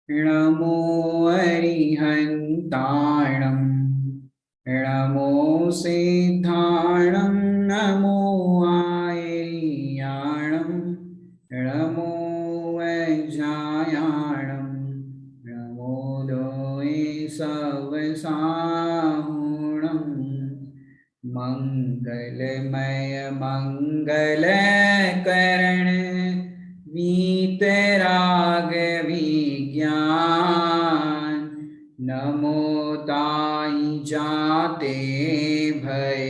नमो अरिहन्ताणं नमो सिद्धाणं नमो आयर्याणं नमो वज्रायाणं नमो दोये सवसाहुणं मंगलमय मंगलकरण वीतराग विज्ञान नमो ताई जाते भय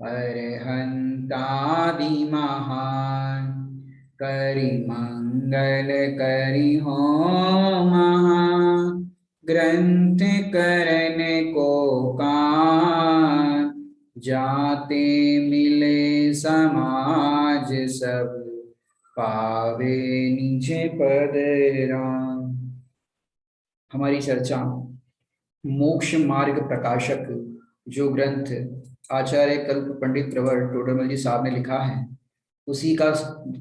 अरहंतादि महान करि मंगल करि हो महा ग्रंथ करन को कान जाते मिले समाज सब पावे नीचे पद राम। हमारी चर्चा मोक्ष मार्ग प्रकाशक जो ग्रंथ आचार्य कल्प पंडित प्रवर टोडरमल जी साहब ने लिखा है, उसी का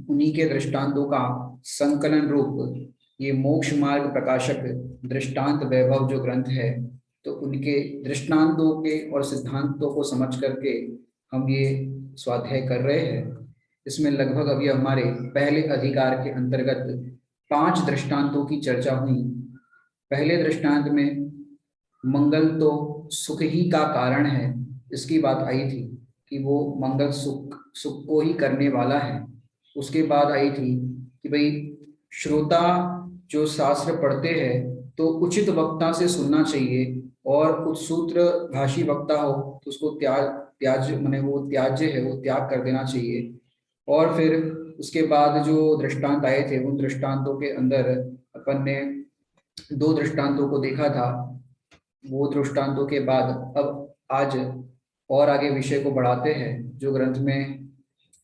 उन्हीं के दृष्टांतों का संकलन रूप ये मोक्ष मार्ग प्रकाशक दृष्टांत वैभव जो ग्रंथ है, तो उनके दृष्टांतों के और सिद्धांतों को समझ करके हम ये स्वाध्याय कर रहे हैं। इसमें लगभग अभी हमारे पहले अधिकार के अंतर्गत 5 दृष्टांतों की चर्चा हुई। पहले दृष्टांत में मंगल तो सुख ही का कारण है, इसकी बात आई थी कि वो मंगल सुख को ही करने वाला है। उसके बाद आई थी कि भाई श्रोता जो शास्त्र पढ़ते हैं तो उचित वक्ता से सुनना चाहिए, और कुछ सूत्र भाषी वक्ता हो तो उसको त्याज्य माने वो त्याज्य है, वो त्याग कर देना चाहिए। और फिर उसके बाद जो दृष्टांत आए थे, उन दृष्टांतों के अंदर अपन ने 2 दृष्टांतों को देखा था। वो दृष्टांतों के बाद अब आज और आगे विषय को बढ़ाते हैं। जो ग्रंथ में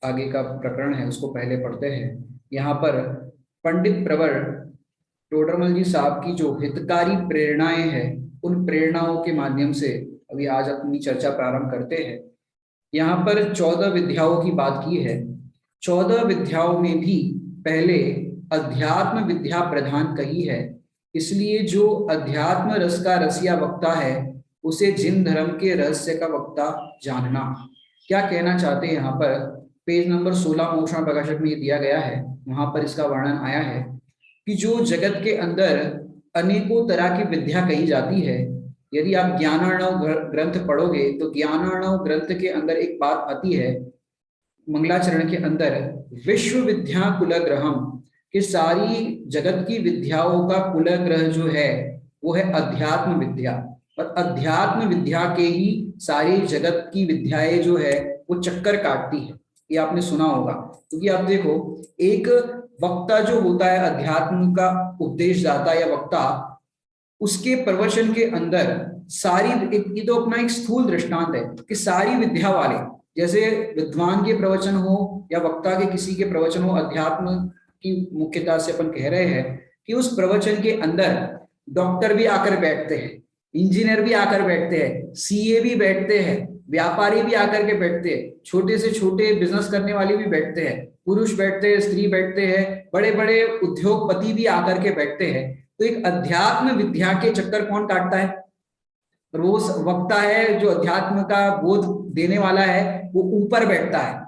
आगे का प्रकरण है उसको पहले पढ़ते हैं। यहाँ पर पंडित प्रवर टोडरमल जी साहब की जो हितकारी प्रेरणाएं हैं, उन प्रेरणाओं के माध्यम से अभी आज अपनी चर्चा प्रारंभ करते हैं। यहाँ पर 14 विद्याओं की बात की है। 14 विद्याओं में भी पहले अध्यात्म विद्या प्रधान कही है, इसलिए जो अध्यात्म रस का रसिया वक्ता है उसे जिन धर्म के रहस्य का वक्ता जानना। क्या कहना चाहते हैं यहाँ पर, पेज नंबर 16 मोक्ष प्रकाशक में ये दिया गया है। वहां पर इसका वर्णन आया है कि जो जगत के अंदर अनेकों तरह की विद्या कही जाती है, यदि आप ज्ञानार्णव ग्रंथ पढ़ोगे तो ज्ञानार्णव ग्रंथ के अंदर एक बात आती है मंगलाचरण के अंदर, विश्व विद्या कुलग्रहम, कि सारी जगत की विद्याओं का कुलग्रह जो है वो है अध्यात्म विद्या, और अध्यात्म विद्या के ही सारी जगत की विद्याएं जो है वो चक्कर काटती है। ये आपने सुना होगा, क्योंकि आप देखो एक वक्ता जो होता है अध्यात्म का उपदेश दाता या वक्ता, उसके प्रवचन के अंदर सारी ये तो अपना एक स्थूल दृष्टांत है कि सारी विद्या वाले, जैसे विद्वान के प्रवचन हो या वक्ता के किसी के प्रवचन हो, अध्यात्म की मुख्यता से अपन कह रहे हैं कि उस प्रवचन के अंदर डॉक्टर भी आकर बैठते हैं, इंजीनियर भी आकर बैठते हैं, सीए भी बैठते हैं, व्यापारी भी आकर के बैठते हैं, छोटे से छोटे बिजनेस करने वाले भी बैठते हैं, पुरुष बैठते हैं, स्त्री बैठते हैं, बड़े बड़े उद्योगपति भी आकर के बैठते हैं। तो एक अध्यात्म विद्या के चक्कर कौन काटता है? और वो वक्ता है जो अध्यात्म का बोध देने वाला है, वो ऊपर बैठता है।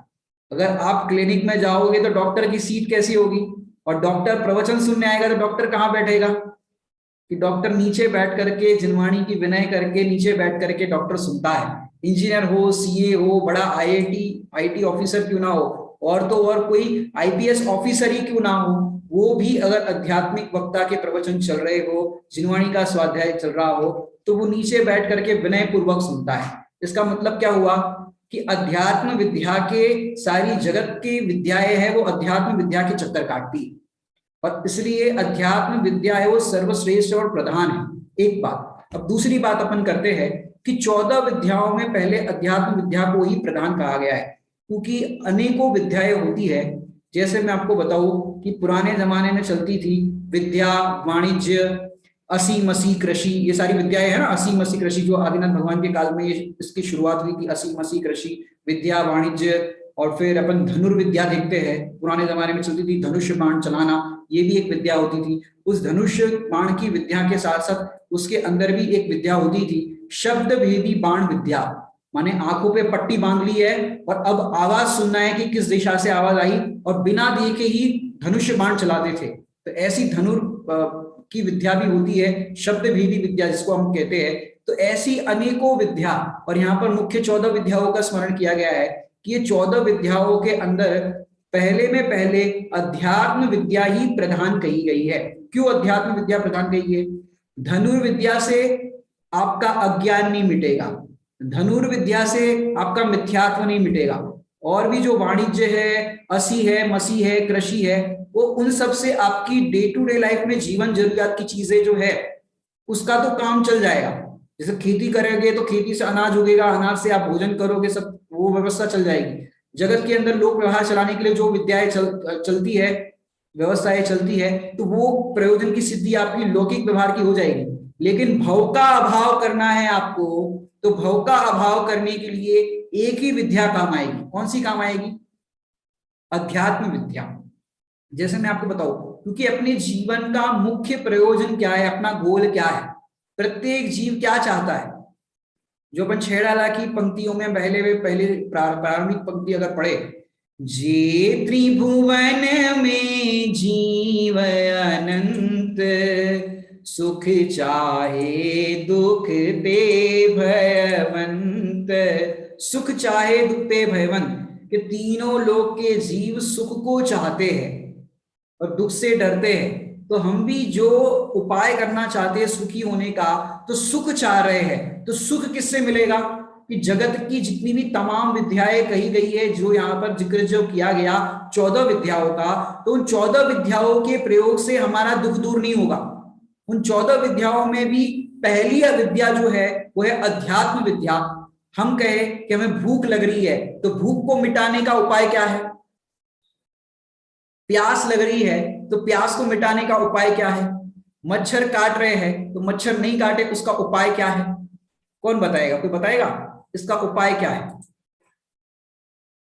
अगर आप क्लिनिक में जाओगे तो डॉक्टर की सीट कैसी होगी, और डॉक्टर प्रवचन सुनने आएगा तो डॉक्टर कहाँ बैठेगा? कि डॉक्टर नीचे बैठ करके जिनवाणी की विनय करके नीचे बैठ करके डॉक्टर सुनता है। इंजीनियर हो, सीए हो, बड़ा आईटी ऑफिसर क्यों ना हो, और तो और कोई आईपीएस ऑफिसर ही क्यों ना हो, वो भी अगर आध्यात्मिक वक्ता के प्रवचन चल रहे हो, जिनवाणी का स्वाध्याय चल रहा हो, तो वो नीचे बैठ करके विनय पूर्वक सुनता है। इसका मतलब क्या हुआ कि अध्यात्म विद्या के सारी जगत की विद्याएं हैं वो अध्यात्म विद्या के चक्कर काटती है, और इसलिए अध्यात्म विद्या है वो सर्वश्रेष्ठ और प्रधान है। एक बात। अब दूसरी बात अपन करते हैं कि 14 विद्याओं में पहले अध्यात्म विद्या को ही प्रधान कहा गया है, क्योंकि अनेकों विद्याएं होती है। जैसे मैं आपको बताऊं कि पुराने जमाने में चलती थी विद्या, वाणिज्य, असी मसी कृषि, ये सारी विद्याएं है ना। असी मसी कृषि जो आदिनाथ भगवान के काल में इसकी शुरुआत हुई थी, असी मसी कृषि, विद्या, वाणिज्य। और फिर अपन धनुर्विद्या देखते हैं, पुराने जमाने में चलती थी धनुष बाण चलाना, ये भी एक विद्या होती थी। उस धनुष बाण की विद्या के साथ साथ उसके अंदर भी एक विद्या होती थी, शब्द भेदी बाण विद्या। माने आंखों पे पट्टी बांध ली है और अब आवाज सुनना है कि किस दिशा से आवाज आई, और बिना देखे ही धनुष्य बाण चलाते थे। तो ऐसी धनुर की विद्या भी होती है, शब्द भेदी विद्या जिसको हम कहते हैं। तो ऐसी अनेकों विद्या, और यहाँ पर मुख्य 14 विद्याओं का स्मरण किया गया है कि ये 14 विद्याओं के अंदर पहले में पहले अध्यात्म विद्या ही प्रधान कही गई है। क्यों अध्यात्म विद्या प्रधान कही है? धनुर्विद्या से आपका अज्ञान नहीं मिटेगा, धनुर्विद्या से आपका मिथ्यात्व नहीं मिटेगा, और भी जो वाणिज्य है, असी है, मसी है, कृषि है, वो उन सब से आपकी डे टू डे लाइफ में जीवन जरूरियात की चीजें जो है उसका तो काम चल जाएगा। जैसे खेती करेंगे तो खेती से अनाज उगेगा, अनाज से आप भोजन करोगे, सब वो व्यवस्था चल जाएगी। जगत के अंदर लोक व्यवहार चलाने के लिए जो विद्याएं चलती है, व्यवस्थाएं चलती है, तो वो प्रयोजन की सिद्धि आपकी लौकिक व्यवहार की हो जाएगी। लेकिन भव का अभाव करना है आपको, तो भव का अभाव करने के लिए एक ही विद्या काम आएगी। कौन सी काम आएगी? अध्यात्म विद्या। जैसे मैं आपको बताऊं, क्योंकि अपने जीवन का मुख्य प्रयोजन क्या है, अपना गोल क्या है, प्रत्येक जीव क्या चाहता है। जो अपन छेड़ाला की पंक्तियों में पहले प्रारंभिक पंक्ति अगर पढ़े, जे त्रिभुवन में जीव अनंत, सुख चाहे दुख ते भयवंत। सुख चाहे दुख ते भयवंत, कि तीनों लोक के जीव सुख को चाहते हैं और दुख से डरते हैं। तो हम भी जो उपाय करना चाहते हैं सुखी होने का, तो सुख चाह रहे हैं। तो सुख किससे मिलेगा? कि जगत की जितनी भी तमाम विद्याएं कही गई है, जो यहाँ पर जिक्र जो किया गया 14 विद्याओं का, तो उन 14 विद्याओं के प्रयोग से हमारा दुख दूर नहीं होगा। उन 14 विद्याओं में भी पहली विद्या जो है वो है अध्यात्म विद्या। हम कहे कि हमें भूख लग रही है, तो भूख को मिटाने का उपाय क्या है? प्यास लग रही है, तो प्यास को मिटाने का उपाय क्या है? मच्छर काट रहे हैं, तो मच्छर नहीं काटे, उसका उपाय क्या है? कौन बताएगा? कोई बताएगा इसका उपाय क्या है?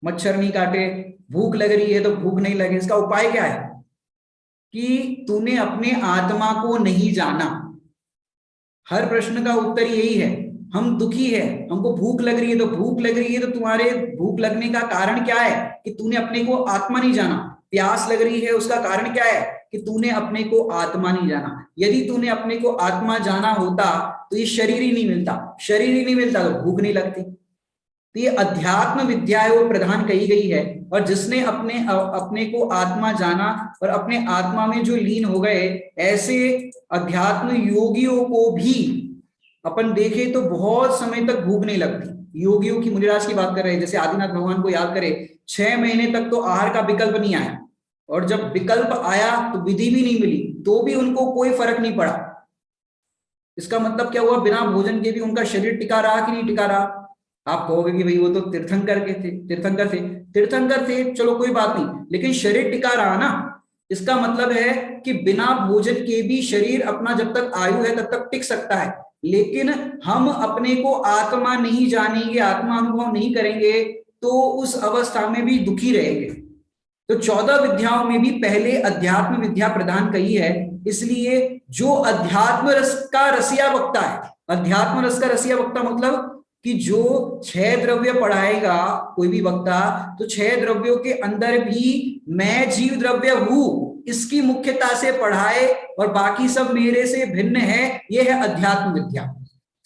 मच्छर नहीं काटे, भूख लग रही है तो भूख नहीं लगे, इसका उपाय क्या है? कि तूने अपने आत्मा को नहीं जाना। हर प्रश्न का उत्तर यही है। हम दुखी है, हमको भूख लग रही है, तो भूख लग रही है तो तुम्हारे भूख लगने का कारण क्या है? कि तूने अपने को आत्मा नहीं जाना। प्यास लग रही है, उसका कारण क्या है? कि तूने अपने को आत्मा नहीं जाना। यदि तूने अपने को आत्मा जाना होता तो ये शरीर ही नहीं मिलता, शरीर ही नहीं मिलता तो भूख नहीं लगती। तो ये अध्यात्म विद्या है, वो प्रधान कही गई है। और जिसने अपने को आत्मा जाना और अपने आत्मा में जो लीन हो गए, ऐसे अध्यात्म योगियों को भी अपन देखे तो बहुत समय तक भूख नहीं लगती। योगियों की, मुनिराज की बात कर रहे हैं, जैसे आदिनाथ भगवान को याद करें, 6 महीने तक तो आहार का विकल्प नहीं आया, और जब विकल्प आया तो विधि भी नहीं मिली, तो भी उनको कोई फर्क नहीं पड़ा। इसका मतलब क्या हुआ? बिना भोजन के भी उनका शरीर टिका रहा कि नहीं टिका रहा? आप कहोगे कि भाई वो तो तीर्थंकर थे, चलो कोई बात नहीं, लेकिन शरीर टिका रहा ना। इसका मतलब है कि बिना भोजन के भी शरीर अपना जब तक आयु है तब तक टिक सकता है। लेकिन हम अपने को आत्मा नहीं जानेंगे, आत्मा अनुभव नहीं करेंगे, तो उस अवस्था में भी दुखी रहेंगे। तो 14 विद्याओं में भी पहले अध्यात्म विद्या प्रदान कही है। इसलिए जो अध्यात्म रस का रसिया वक्ता है, अध्यात्म रस का रसिया वक्ता मतलब कि जो 6 द्रव्य पढ़ाएगा कोई भी वक्ता, तो 6 द्रव्यों के अंदर भी मैं जीव द्रव्य हूं, इसकी मुख्यता से पढ़ाए, और बाकी सब मेरे से भिन्न है, यह है अध्यात्म विद्या।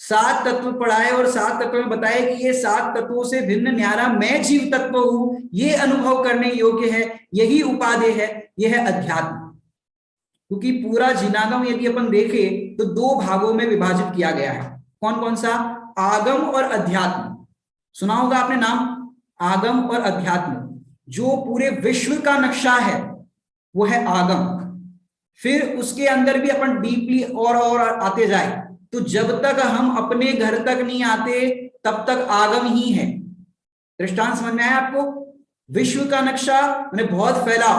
7 तत्व पढ़ाए और 7 तत्व में बताए कि ये 7 तत्वों से भिन्न न्यारा मैं जीव तत्व हूं, ये अनुभव करने योग्य है, यही उपादेय है, यह है अध्यात्म। क्योंकि पूरा जिनागम यदि अपन देखें तो 2 भागों में विभाजित किया गया है। कौन कौन सा? आगम और अध्यात्म। सुना होगा आपने नाम, आगम और अध्यात्म। जो पूरे विश्व का नक्शा है वो है आगम। फिर उसके अंदर भी अपन डीपली और आते जाए, तो जब तक हम अपने घर तक नहीं आते तब तक आगम ही है। दृष्टांत समझ में आया आपको? विश्व का नक्शा मैंने बहुत फैला,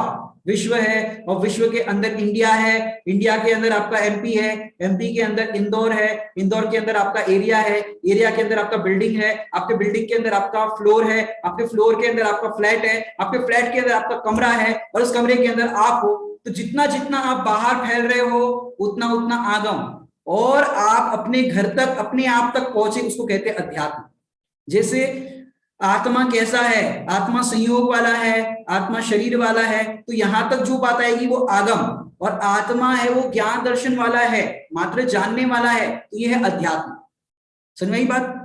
विश्व है, और विश्व के अंदर इंडिया है, इंडिया के अंदर आपका एमपी है, एमपी के अंदर इंदौर है, इंदौर के अंदर आपका एरिया है, एरिया के अंदर आपका बिल्डिंग है, आपके बिल्डिंग के अंदर आपका फ्लोर है, आपके फ्लोर के अंदर आपका फ्लैट है, आपके फ्लैट के अंदर आपका कमरा है, और उस कमरे के अंदर आप हो। तो जितना जितना आप बाहर फैल रहे हो उतना उतना आगम, और आप अपने घर तक, अपने आप तक पहुंचे, उसको कहते हैं अध्यात्म। जैसे आत्मा कैसा है, आत्मा संयोग वाला है, आत्मा शरीर वाला है, तो यहां तक जो बात आएगी वो आगम, और आत्मा है वो ज्ञान दर्शन वाला है, मात्र जानने वाला है, तो ये है अध्यात्म। समझ में आई बात?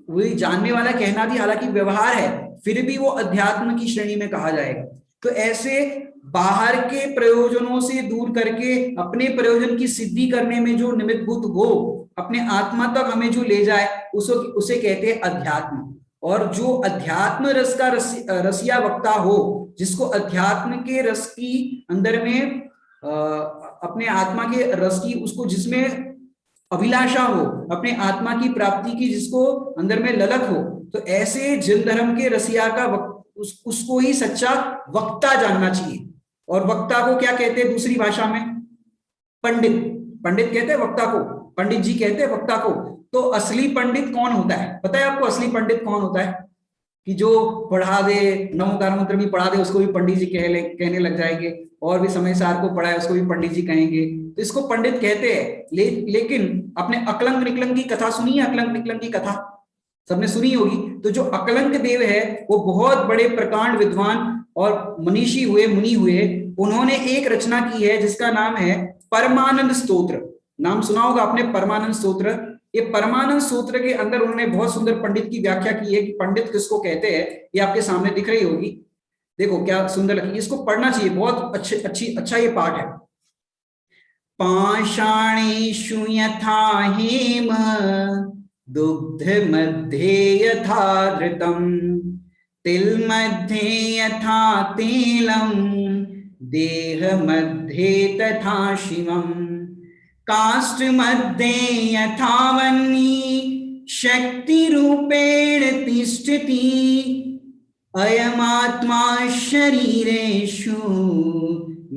वही जानने वाला कहना भी हालांकि व्यवहार है, फिर भी वो अध्यात्म की श्रेणी में कहा जाएगा। तो ऐसे बाहर के प्रयोजनों से दूर करके अपने प्रयोजन की सिद्धि करने में जो निमित्तभूत हो, अपने आत्मा तक हमें जो ले जाए, उसे कहते हैं अध्यात्म। और जो अध्यात्म रस का रसिया वक्ता हो, जिसको अध्यात्म के रस की अंदर में अपने आत्मा के रस की, उसको जिसमें अभिलाषा हो, अपने आत्मा की प्राप्ति की जिसको अंदर में ललक हो, तो ऐसे जिन धर्म के रसिया का उसको ही सच्चा वक्ता जानना चाहिए। और वक्ता को क्या कहते हैं दूसरी भाषा में? पंडित। पंडित कहते हैं वक्ता को, पंडित जी कहते हैं वक्ता को। तो असली पंडित कौन होता है? पता है आपको असली पंडित कौन होता है? कि जो पढ़ा दे, नमोकार मंत्र भी पढ़ा दे, उसको भी पंडित जी कहने लग जाएंगे, और भी समय सार को पढ़ा है उसको भी पंडित जी कहेंगे, तो इसको पंडित कहते हैं। लेकिन अपने अकलंक निकलंक की कथा सुनी है? अकलंक निकलंक की कथा सबने सुनी होगी। तो जो अकलंक देव है वो बहुत बड़े प्रकांड विद्वान और मनीषी हुए, मुनि हुए। उन्होंने एक रचना की है जिसका नाम है परमानंद स्तोत्र। नाम सुना होगा आपने, परमानंद स्तोत्र। ये परमानंद सूत्र के अंदर उन्होंने बहुत सुंदर पंडित की व्याख्या की है कि पंडित किसको कहते हैं, ये आपके सामने दिख रही होगी। देखो क्या सुंदर लगी, इसको पढ़ना चाहिए, बहुत अच्छा ये पाठ है। पाषाणेषु यथा हेम दुग्ध मध्ये यथा घृतम तिल मध्ये यथा तेलम देह मध्ये तथा शिवम काष्ठ मध्ये यथा वह्नि शक्ति रूपेण तिष्ठति अयमात्मा शरीरेषु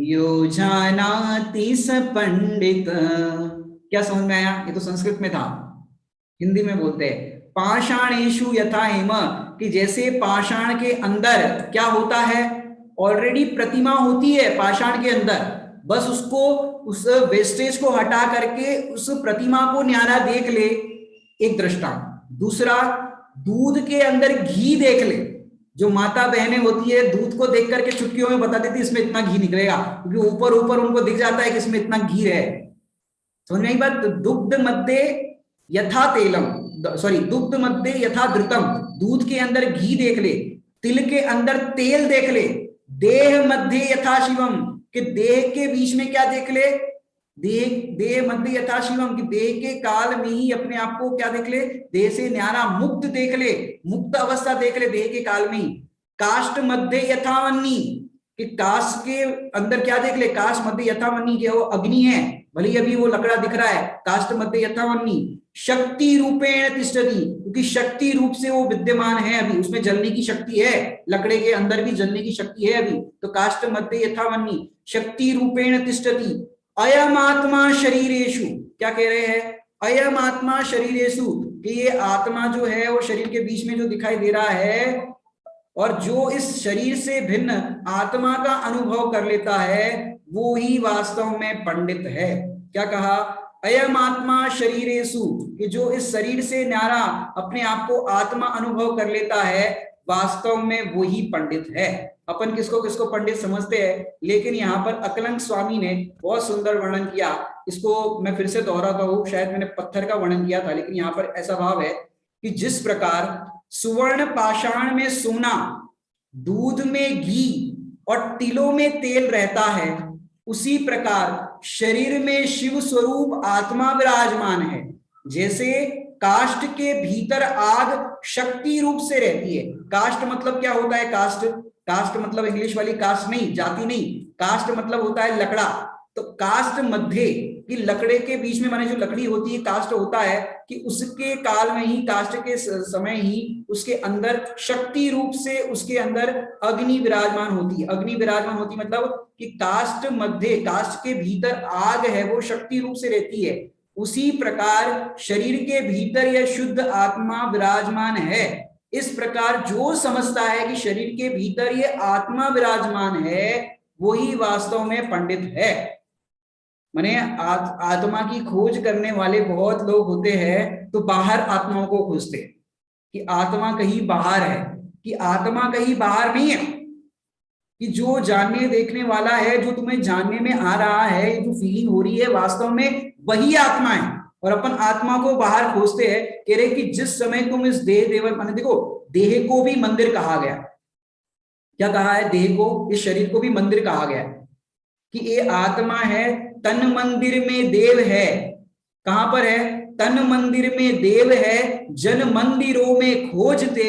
यो जानाति स पंडित। क्या समझ में आया? ये तो संस्कृत में था, हिंदी में बोलते हैं पाषाणेषु यथा हेम, कि जैसे पाषाण के अंदर क्या होता है, ऑलरेडी प्रतिमा होती है पाषाण के अंदर, बस उसको उस वेस्टेज को हटा करके उस प्रतिमा को न्यारा देख ले, एक दृष्टांत। दूसरा, दूध के अंदर घी देख ले। जो माता बहनें होती है दूध को देख करके चुटकियों में बता देती इसमें इतना घी निकलेगा, क्योंकि ऊपर ऊपर उनको दिख जाता है कि इसमें इतना घी है। समझ में आई बात? दुग्ध मध्य यथा तेलम, सॉरी दुग्ध मध्य यथा घृतम, दूध के अंदर घी देख ले, तिल के अंदर तेल देख ले, देह मध्य यथा शिवम, कि देह के बीच में क्या देख ले, देह मध्य यथा शिवम, कि देह के काल में ही अपने आप को क्या देख ले, देह से न्यारा मुक्त देख ले, मुक्त अवस्था देख ले देह के काल में ही। काष्ठ मध्य यथा वह्नि, कि काष्ठ के अंदर क्या देख ले, काष्ठ मध्य यथा वह्नि, कि वो अग्नि है, भले ही अभी वो लकड़ा दिख रहा है, काष्ठ मध्य यथा वह्नि शक्ति रूपेण तिष्ठति, क्योंकि शक्ति रूप से वो विद्यमान है, अभी उसमें जलने की शक्ति है, लकड़े के अंदर भी जलने की शक्ति है अभी, तो काष्ठ मध्य यथा वह्नि शक्ति रूपेण तिष्ठति अयम आत्मा शरीरेषु। क्या कह रहे हैं? अयम आत्मा शरीरेषु, कि ये आत्मा जो है वो शरीर के बीच में जो दिखाई दे रहा है, और जो इस शरीर से भिन्न आत्मा का अनुभव कर लेता है, वो ही वास्तव में पंडित है। क्या कहा? अयम आत्मा शरीरेषु, कि जो इस शरीर से न्यारा अपने आप को आत्मा अनुभव कर लेता है, वास्तव में वही पंडित है। अपन किसको किसको पंडित समझते हैं, लेकिन यहाँ पर अकलंक स्वामी ने बहुत सुंदर वर्णन किया। इसको मैं फिर से दोहराता हूँ, शायद मैंने पत्थर का वर्णन किया था, लेकिन यहाँ पर ऐसा भाव है कि जिस प्रकार सुवर्ण पाषाण में सोना, दूध में घी और तिलों में तेल रहता है, उसी प्रकार शरीर में शिव स्वरूप आत्मा विराजमान है। जैसे काष्ठ के भीतर आग शक्ति रूप से रहती है। काष्ठ मतलब क्या होता है? काष्ठ मतलब इंग्लिश वाली कास्ट नहीं, जाति नहीं, काष्ठ मतलब होता है लकड़ा। तो काष्ठ मध्य की लकड़े के बीच में माने जो लकड़ी होती है काष्ठ होता है कि उसके काल में ही काष्ठ के समय ही उसके अंदर शक्ति रूप से उसके अंदर अग्नि विराजमान होती है। अग्नि विराजमान होती मतलब कि काष्ठ मध्य काष्ठ के भीतर आग है वो शक्ति रूप से रहती है। उसी प्रकार शरीर के भीतर यह शुद्ध आत्मा विराजमान है। इस प्रकार जो समझता है कि शरीर के भीतर ये आत्मा विराजमान है वही वास्तव में पंडित है। माने आत्मा की खोज करने वाले बहुत लोग होते हैं तो बाहर आत्माओं को खोजते हैं कि आत्मा कहीं बाहर है, कि आत्मा कहीं बाहर नहीं है, कि जो जानने देखने वाला है, जो तुम्हें जानने में आ रहा है, जो फीलिंग हो रही है वास्तव में वही आत्मा है। और अपन आत्मा को बाहर खोजते हैं, कह रहे कि जिस समय तुम इस देह देवल माने देखो देह को भी मंदिर कहा गया। क्या कहा है? देह को, इस शरीर को भी मंदिर कहा गया कि ये आत्मा है, तन मंदिर में देव है। कहां पर है? तन मंदिर में देव है, जन मंदिरों में खोजते,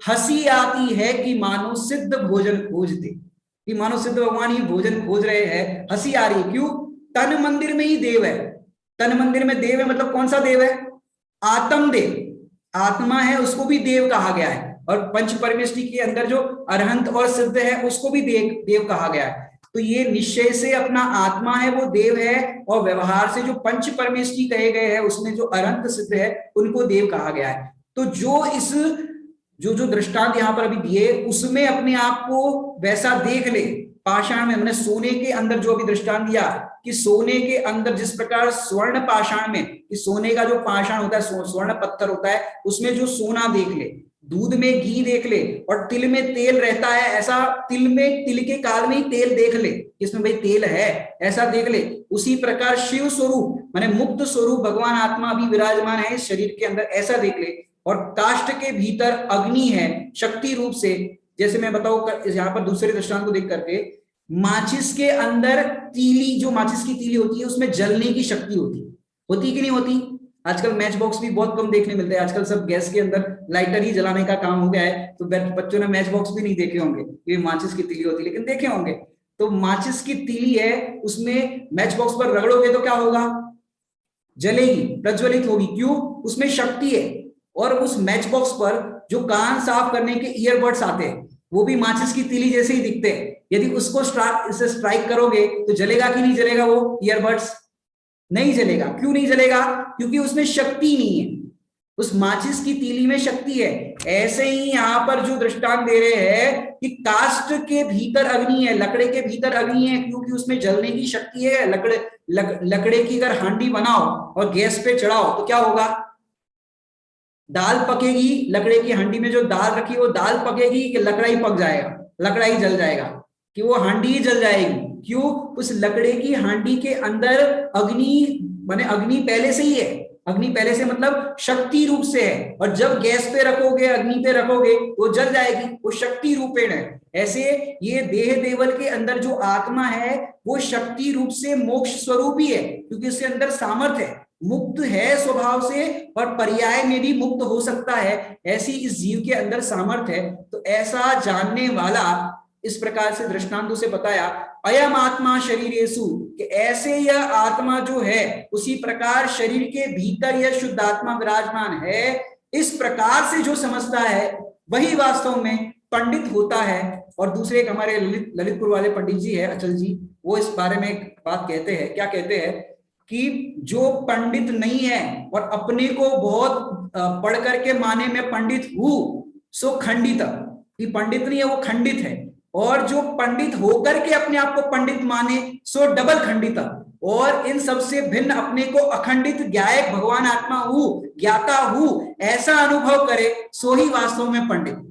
हंसी आती है कि मानो सिद्ध भोजन खोजते, कि मानो सिद्ध भगवान ही भोजन खोज रहे हैं, हंसी आ रही है। क्यों? तन मंदिर में ही देव है। तन मंदिर में देव है मतलब कौन सा देव है? आत्म देव। आत्मा है उसको भी देव कहा गया है, और पंच परमेष्टि के अंदर जो अरहंत और सिद्ध है उसको भी देव देव कहा गया है। तो ये निश्चय से अपना आत्मा है वो देव है, और व्यवहार से जो पंच परमेष्टि कहे गए हैं उसमें जो अरहंत सिद्ध है उनको देव कहा गया है। तो जो इस जो जो दृष्टांत यहाँ पर अभी दिए उसमें अपने आप को वैसा देख ले। पाषाण में मैंने सोने के अंदर जो अभी दृष्टांत दिया कि सोने के अंदर जिस प्रकार स्वर्ण पाषाण में, कि सोने का जो पाषाण होता है स्वर्ण पत्थर होता है उसमें जो सोना देख ले, दूध में घी देख ले, और तिल में तेल रहता है, ऐसा तिल में तिल के काल में ही तेल देख ले, इसमें भाई तेल है ऐसा देख ले। उसी प्रकार शिव स्वरूप माने मुक्त स्वरूप भगवान आत्मा भी विराजमान है इस शरीर के अंदर, ऐसा देख ले। और काष्ठ के भीतर अग्नि है शक्ति रूप से। जैसे मैं बताऊं यहाँ पर दूसरे दृष्टांत को देख करके, माचिस के अंदर तीली, जो माचिस की तीली होती है उसमें जलने की शक्ति होती कि नहीं होती? आजकल मैच बॉक्स भी बहुत कम देखने मिलते हैं, आजकल सब गैस के अंदर लाइटर ही जलाने का काम हो गया है। तो बच्चों ने मैच बॉक्स भी नहीं देखे होंगे, ये माचिस की तीली होती है, लेकिन देखे होंगे। तो माचिस की तीली है, उसमें मैच बॉक्स पर रगड़ोगे तो क्या होगा? जलेगी, प्रज्वलित होगी। क्यों? उसमें शक्ति है। और उस मैच बॉक्स पर जो कान साफ करने के ईयरबड्स आते हैं वो भी माचिस की तीली जैसे ही दिखते हैं। यदि उसको स्ट्राइक करोगे तो जलेगा कि नहीं जलेगा? वो ईयरबड्स नहीं जलेगा। क्यों नहीं जलेगा? क्योंकि उसमें शक्ति नहीं है, उस माचिस की तीली में शक्ति है। ऐसे ही यहां पर जो दृष्टांत दे रहे हैं कि काष्ठ के भीतर अग्नि है, लकड़े के भीतर अग्नि है, क्योंकि उसमें जलने की शक्ति है। लकड़े की अगर हांडी बनाओ और गैस पे चढ़ाओ तो क्या होगा? दाल पकेगी। लकड़े की हांडी में जो दाल रखी वो दाल पकेगी कि लकड़ा ही पक जाएगा, लकड़ा ही जल जाएगा, कि वो हांडी ही जल जाएगी? क्यों? उस लकड़े की हांडी के अंदर अग्नि माने अग्नि पहले से ही है। अग्नि पहले से मतलब शक्ति रूप से है, और जब गैस पे रखोगे, अग्नि पे रखोगे वो जल जाएगी, वो शक्ति रूपेण है। ऐसे ये देह देवल के अंदर जो आत्मा है वो शक्ति रूप से मोक्ष स्वरूप ही है, क्योंकि इसके अंदर सामर्थ्य है, मुक्त है स्वभाव से, और पर्याय में भी मुक्त हो सकता है, ऐसी इस जीव के अंदर सामर्थ्य है। तो ऐसा जानने वाला इस प्रकार से दृष्टांतों से बताया, अयम आत्मा शरीरेषु, कि ऐसे यह आत्मा जो है उसी प्रकार शरीर के भीतर यह शुद्ध आत्मा विराजमान है। इस प्रकार से जो समझता है वही वास्तव में पंडित होता है। और दूसरे एक हमारे ललितपुर वाले पंडित जी है अचल जी, वो इस बारे में एक बात कहते हैं। क्या कहते हैं? कि जो पंडित नहीं है और अपने को बहुत पढ़ करके माने में पंडित हूं सो खंडित, कि पंडित नहीं है वो खंडित है, और जो पंडित होकर के अपने आप को पंडित माने सो डबल खंडित, और इन सबसे भिन्न अपने को अखंडित ज्ञायक भगवान आत्मा हूं, ज्ञाता हूं, ऐसा अनुभव करे सो ही वास्तव में पंडित।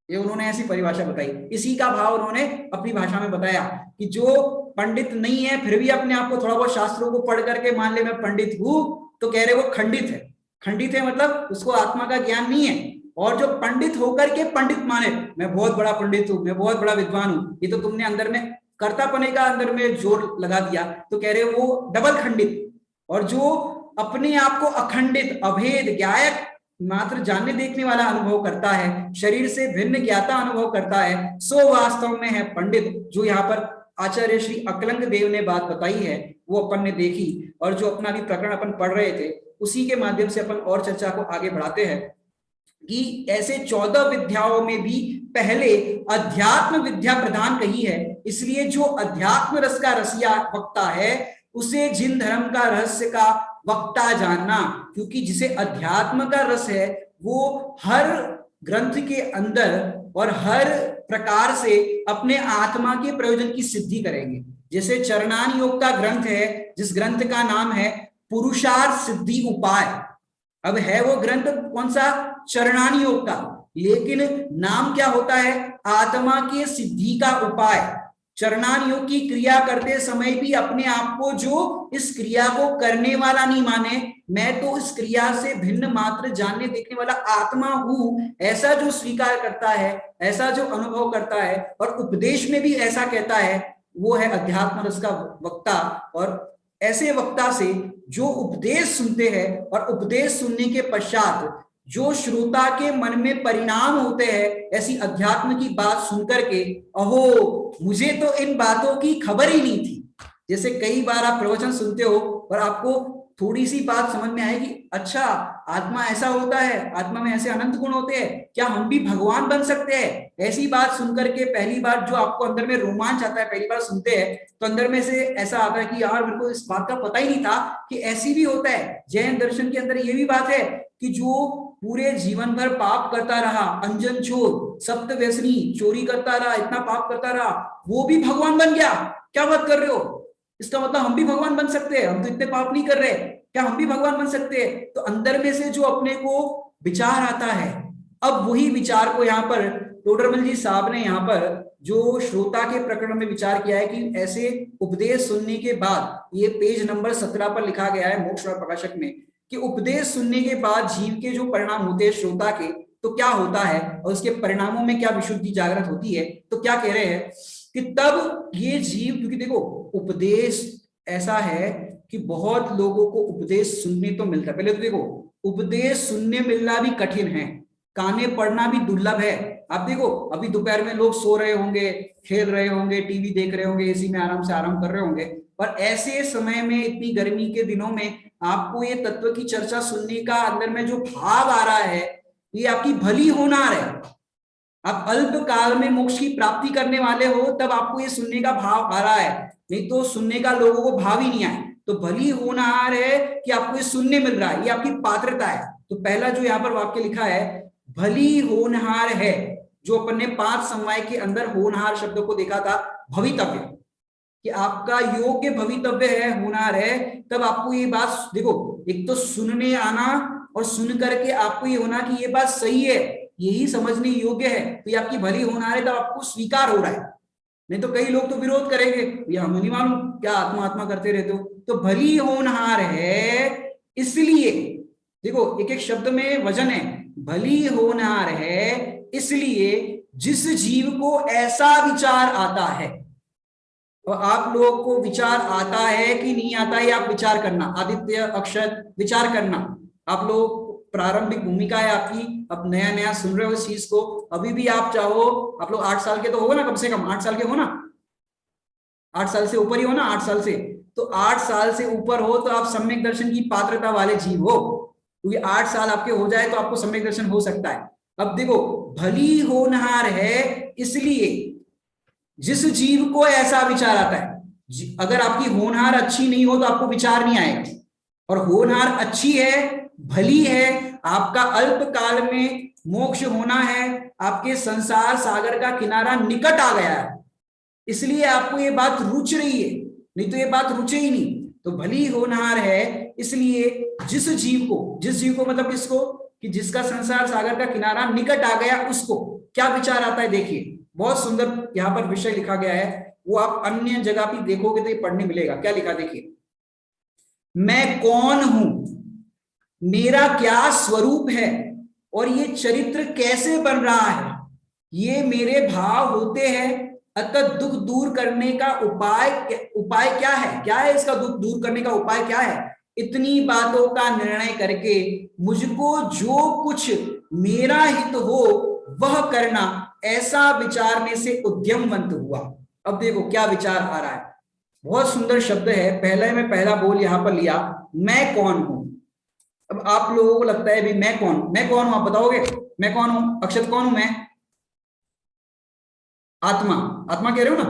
ये उन्होंने ऐसी परिभाषा बताई, इसी का भाव उन्होंने अपनी भाषा में बताया कि जो पंडित नहीं है फिर भी अपने आप को थोड़ा बहुत शास्त्रों को पढ़ करके मान ले मैं पंडित हूं, तो कह रहे वो खंडित है। खंडित है मतलब उसको आत्मा का ज्ञान नहीं है। और जो पंडित होकर के पंडित माने मैं बहुत बड़ा पंडित हूं, मैं बहुत बड़ा विद्वान हूं, ये तो तुमने अंदर में कर्तापने का अंदर में जोर लगा दिया, तो कह रहे वो डबल खंडित। और जो अपने आप को अखंडित अभेद ज्ञायक मात्र जानने देखने वाला अनुभव करता है, शरीर से भिन्न ज्ञाता अनुभव करता है, सो वास्तव में है पंडित। जो यहाँ पर आचार्य श्री अकलंग देव ने बात बताई है वो अपन ने देखी, और जो अपना भी प्रकरण अपन पढ़ रहे थे उसी के माध्यम से अपन और चर्चा को आगे बढ़ाते हैं कि ऐसे 14 विद्याओं में भी पहले अध्यात्म विद्या प्रधान कही है। इसलिए जो अध्यात्म रस का रसिया वक्ता है उसे जिन धर्म का रहस्य का वक्ता जानना, क्योंकि जिसे अध्यात्म का रस है वो हर ग्रंथ के अंदर और हर प्रकार से अपने आत्मा के प्रयोजन की सिद्धि करेंगे। जैसे चरणान योग का ग्रंथ है, जिस ग्रंथ का नाम है पुरुषार्थ सिद्धि उपाय। अब है वो ग्रंथ कौन सा? चरणान योग का, लेकिन नाम क्या होता है? आत्मा के सिद्धि का उपाय। चरणान योग की क्रिया करते समय भी अपने आप को जो इस क्रिया को करने वाला नहीं माने, मैं तो इस क्रिया से भिन्न मात्र जानने देखने वाला आत्मा हूं, ऐसा जो स्वीकार करता है, ऐसा जो अनुभव करता है और उपदेश में भी ऐसा कहता है, वो है अध्यात्म रस का वक्ता। और ऐसे वक्ता से जो उपदेश सुनते हैं और उपदेश सुनने के पश्चात जो श्रोता के मन में परिणाम होते हैं, ऐसी अध्यात्म की बात सुनकर के, अहो मुझे तो इन बातों की खबर ही नहीं थी। जैसे कई बार आप प्रवचन सुनते हो और आपको थोड़ी सी बात समझ में आएगी, अच्छा आत्मा ऐसा होता है, आत्मा में ऐसे अनंत गुण होते हैं, क्या हम भी भगवान बन सकते हैं? ऐसी बात सुनकर के पहली बार जो आपको अंदर में रोमांच आता है, पहली बार सुनते हैं तो अंदर में से ऐसा आता है कि यार मेरे को इस बात का पता ही नहीं था कि ऐसी भी होता है। जैन दर्शन के अंदर ये भी बात है कि जो पूरे जीवन भर पाप करता रहा, अंजन चोर, सप्त व्यसनी, चोरी करता रहा, इतना पाप करता रहा, वो भी भगवान बन गया। क्या बात कर रहे हो? इसका मतलब हम भी भगवान बन सकते हैं? हम तो इतने पाप नहीं कर रहे, क्या हम भी भगवान बन सकते हैं? तो अंदर में से जो अपने को विचार आता है, अब वही विचार को यहाँ पर टोडरमल जी साहब ने यहाँ पर जो श्रोता के प्रकरण में विचार किया है कि ऐसे उपदेश सुनने के बाद, ये पेज नंबर 17 पर लिखा गया है मोक्ष प्रकाशक में, कि उपदेश सुनने के बाद जीव के जो परिणाम होते हैं श्रोता के, तो क्या होता है और उसके परिणामों में क्या विशुद्धि जागृत होती है। तो क्या कह रहे हैं कि तब ये जीव, क्योंकि देखो उपदेश ऐसा है कि बहुत लोगों को उपदेश सुनने तो मिलता है, पहले तो देखो उपदेश सुनने मिलना भी कठिन है, काने पढ़ना भी दुर्लभ है। आप देखो अभी दोपहर में लोग सो रहे होंगे, खेल रहे होंगे, टीवी देख रहे होंगे, एसी में आराम से आराम कर रहे होंगे, पर ऐसे समय में, इतनी गर्मी के दिनों में आपको ये तत्व की चर्चा सुनने का अंदर में जो भाव आ रहा है, ये आपकी भली होनार है। आप अल्प काल में मोक्ष की प्राप्ति करने वाले हो तब आपको ये सुनने का भाव आ रहा है, नहीं तो सुनने का लोगों को भाव ही नहीं आए। तो भली होनहार है कि आपको ये सुनने मिल रहा है, ये आपकी पात्रता है। तो पहला जो यहाँ पर वाक्य लिखा है भली होनहार है, जो अपन ने 5 समवाय के अंदर होनहार शब्द को देखा था, भवितव्य, कि आपका योग्य भवितव्य है, होनहार है, तब आपको ये बात देखो, एक तो सुनने आना और सुन करके आपको ये होना कि ये बात सही है, यही समझने योग्य है, तो ये आपकी भली होनहार है, तब आपको स्वीकार हो रहा है। नहीं तो कई लोग तो विरोध करेंगे, ये हमें नहीं मालूम, क्या आत्मा आत्मा करते रहते हो। तो भली होनहार है इसलिए, देखो एक एक शब्द में वजन है, भली होनहार है इसलिए जिस जीव को ऐसा विचार आता है, और आप लोगों को विचार आता है कि नहीं आता है, आप विचार करना, आदित्य अक्षत विचार करना। आप लोग प्रारंभिक भूमिका है आपकी, अब नया नया सुन रहे हो इस चीज को, अभी भी आप चाहो, आप लोग 8 साल के तो हो ना, कम से कम 8 साल के हो ना, 8 साल से ऊपर ही हो ना, 8 साल से, तो 8 साल से ऊपर हो तो आप सम्यक दर्शन की पात्रता वाले जीव हो, क्योंकि 8 साल आपके हो जाए तो आपको सम्यक दर्शन हो सकता है। अब देखो भली होनहार है इसलिए जिस जीव को ऐसा विचार आता है, अगर आपकी होनहार अच्छी नहीं हो तो आपको विचार नहीं आएगा, और होनहार अच्छी है, भली है, आपका अल्प काल में मोक्ष होना है, आपके संसार सागर का किनारा निकट आ गया है, इसलिए आपको ये बात रुच रही है, नहीं तो ये बात रुचे ही नहीं। तो भली होनहार है इसलिए जिस जीव को मतलब किसको, कि जिसका संसार सागर का किनारा निकट आ गया, उसको क्या विचार आता है। देखिए बहुत सुंदर यहाँ पर विषय लिखा गया है, वो आप अन्य जगह भी देखोगे तो ये पढ़ने मिलेगा। क्या लिखा देखिए, मैं कौन हूं, मेरा क्या स्वरूप है, और ये चरित्र कैसे बन रहा है, ये मेरे भाव होते हैं, अतः दुख दूर करने का उपाय क्या है, क्या है इसका दुख दूर करने का उपाय क्या है। इतनी बातों का निर्णय करके मुझको जो कुछ मेरा हित हो वह करना, ऐसा विचारने से उद्यमवंत हुआ। अब देखो क्या विचार आ रहा है, बहुत सुंदर शब्द है। पहले मैं पहला बोल यहां पर लिया, मैं कौन हूं। अब आप लोगों को लगता है भी मैं कौन हूं, आप बताओगे मैं कौन हूं? अक्षत कौन हूं मैं? आत्मा। आत्मा कह रहे हो ना,